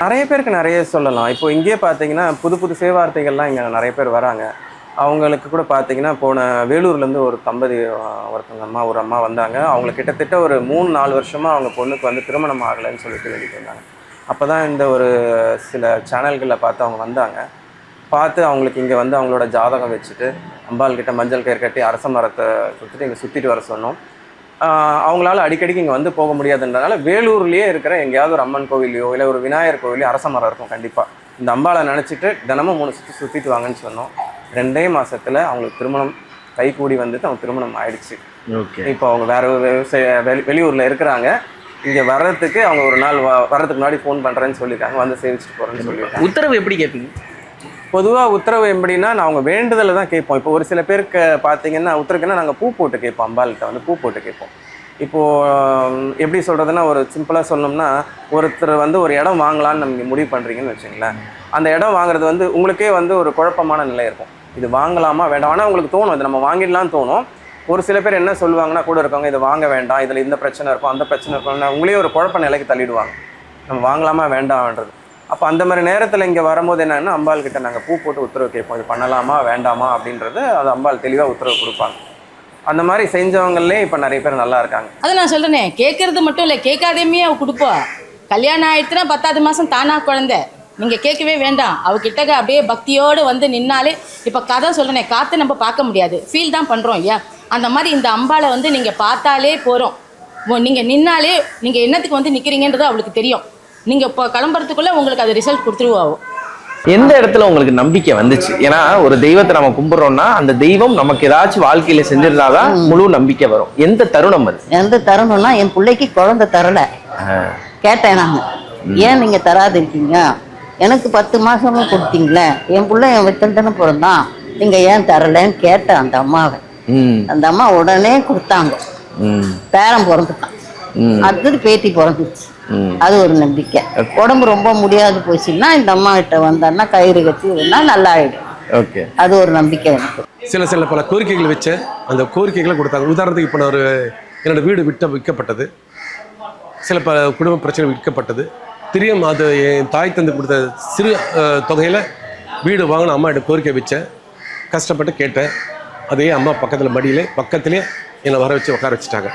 நிறைய பேருக்கு நிறைய சொல்லலாம். இப்போ இங்கேயே பார்த்தீங்கன்னா, புது புது சேவார்த்தைகள்லாம் இங்க நிறைய பேர் வராங்க. அவங்களுக்கு கூட பார்த்தீங்கன்னா, போன வேலூர்லேருந்து ஒரு தம்பதி ஒருத்தவங்க ஒரு அம்மா வந்தாங்க. அவங்களுக்கு கிட்டத்தட்ட ஒரு 3, 4 வருஷமா அவங்க பொண்ணுக்கு வந்து திருமணம் ஆகலைன்னு சொல்லிட்டு வேண்டிட்டு இருந்தாங்க. அப்பதான் இந்த ஒரு சில சேனல்கள்ல பார்த்து அவங்க வந்தாங்க. பார்த்து அவங்களுக்கு இங்க வந்து அவங்களோட ஜாதகம் வச்சுட்டு, அம்பாள் கிட்ட மஞ்சள் கயிறு கட்டி அரச மரத்த சுத்திட்டு இங்க சுத்திட்டு வர சொன்னோம். அவங்களால அடிக்கடிக்கு இங்கே வந்து போக முடியாதுன்றனால வேலூர்லேயே இருக்கிற எங்கேயாவது ஒரு அம்மன் கோவிலையோ இல்லை ஒரு விநாயகர் கோவிலையோ அரச மரம் இருக்கும் கண்டிப்பாக. இந்த அம்பாளை நினச்சிட்டு தினமும் 3 சுற்றி சுற்றிட்டு வாங்கன்னு சொன்னோம். 2 மாதத்தில் அவங்களுக்கு திருமணம் கைகூடி வந்துட்டு அவங்க திருமணம் ஆயிடுச்சு. ஓகே. இப்போ அவங்க வேற ஒரு வெளியூரில் இருக்கிறாங்க. இங்கே வர்றதுக்கு அவங்க ஒரு நாள் வர்றதுக்கு முன்னாடி ஃபோன் பண்ணுறேன்னு சொல்லியிருக்காங்க. வந்து சேவிச்சுட்டு போகிறேன்னு சொல்லியிருக்காங்க. உத்தரவு எப்படி கேட்பீங்க? பொதுவாக உத்தரவு எப்படின்னா, நான் அவங்க வேண்டுதலை தான் கேட்போம். இப்போ ஒரு சில பேருக்கு பார்த்தீங்கன்னா உத்தரவுக்குன்னா நாங்கள் பூ போட்டு கேட்போம். அம்பாள்கிட்ட வந்து பூ போட்டு கேட்போம். இப்போது எப்படி சொல்கிறதுன்னா, ஒரு சிம்பிளாக சொல்லணும்னா, ஒருத்தர் வந்து ஒரு இடம் வாங்கலான்னு நம்ம முடிவு பண்ணுறீங்கன்னு வச்சுங்களேன். அந்த இடம் வாங்குறது வந்து உங்களுக்கே வந்து ஒரு குழப்பமான நிலை இருக்கும். இது வாங்கலாமா வேண்டாம், ஆனால் உங்களுக்கு தோணும் இது நம்ம வாங்கிடலான்னு தோணும். ஒரு சில பேர் என்ன சொல்லுவாங்கன்னா, கூட இருக்கவங்க இதை வாங்க வேண்டாம், இதில் இந்த பிரச்சனை இருக்கும் அந்த பிரச்சனை இருக்கும், உங்களே ஒரு குழப்ப நிலைக்கு தள்ளிடுவாங்க. நம்ம வாங்கலாமா வேண்டாம்ன்றது. அப்போ அந்த மாதிரி நேரத்தில் இங்கே வரும்போது என்னென்னா, அம்பாள் கிட்ட நாங்கள் பூ போட்டு உத்தரவு கேட்போம். இது பண்ணலாமா வேண்டாமா அப்படின்றது அது அம்பாள் தெளிவாக உத்தரவு கொடுப்பாங்க. அந்த மாதிரி செஞ்சவங்களே இப்போ நிறைய பேர் நல்லா இருக்காங்க. அதை நான் சொல்கிறேனே, கேட்கறது மட்டும் இல்லை, கேட்காதேமே அவள் கொடுப்போம். கல்யாணம் ஆயிடுச்சுன்னா 10வது மாதம் தானா குழந்தை. நீங்கள் கேட்கவே வேண்டாம், அவகிட்ட அப்படியே பக்தியோடு வந்து நின்னாலே. இப்போ கதை சொல்கிறேனே, காற்று நம்ம பார்க்க முடியாது, ஃபீல் தான் பண்ணுறோம் ஐயா. அந்த மாதிரி இந்த அம்பாளை வந்து நீங்கள் பார்த்தாலே போகிறோம். நீங்கள் நின்னாலே நீங்கள் என்னத்துக்கு வந்து நிற்கிறீங்கன்றது அவளுக்கு தெரியும். நீங்கள் இப்போ கிளம்புறதுக்குள்ளே உங்களுக்கு அது ரிசல்ட் கொடுத்துருவாவும். எந்த இடத்துல உங்களுக்கு நம்பிக்கை வந்துச்சு? ஏன்னா ஒரு தெய்வத்தை நம்ம கும்பிட்றோம்னா அந்த தெய்வம் நமக்கு ஏதாச்சும் வாழ்க்கையில செஞ்சிருந்தாதான் முழு நம்பிக்கை வரும். எந்த தருணம் அது? எந்த தருணம்னா, என் பிள்ளைக்கு குழந்தை தரல. கேட்டேன் நான், ஏன் நீங்க தராது இருக்கீங்க? எனக்கு 10 மாசமும் கொடுத்தீங்களே, என் பிள்ளை என் வித்தண்டனை பிறந்தான், நீங்க ஏன் தரலன்னு கேட்டேன் அந்த அம்மாவை. அந்த அம்மா உடனே கொடுத்தாங்க. பேரன் பிறந்துட்டான், அடுத்தது பேத்தி பிறந்துச்சு. அது ஒரு நம்பிக்கை. உடம்பு ரொம்ப முடியாது போச்சுன்னா இந்த அம்மா கிட்ட வந்தோன்னா கயிறு கட்டி இருந்தா நல்லா ஆயிடும். ஓகே, அது ஒரு நம்பிக்கை எனக்கு. சில பல கோரிக்கைகள் வச்சு அந்த கோரிக்கைகளை கொடுத்தாங்க. உதாரணத்துக்கு இப்போ ஒரு என்னோட வீடு விற்கப்பட்டது, சில பல குடும்ப பிரச்சனை விற்கப்பட்டது. திரியும் அது என் தாய் தந்து கொடுத்த சிறு தொகையில் வீடு வாங்கின அம்மா கிட்ட கோரிக்கை வச்சேன். கஷ்டப்பட்டு கேட்டேன். அதே அம்மா பக்கத்தில் மடியிலே பக்கத்துலேயே என்னை வர வச்சு உட்கார வச்சுட்டாங்க.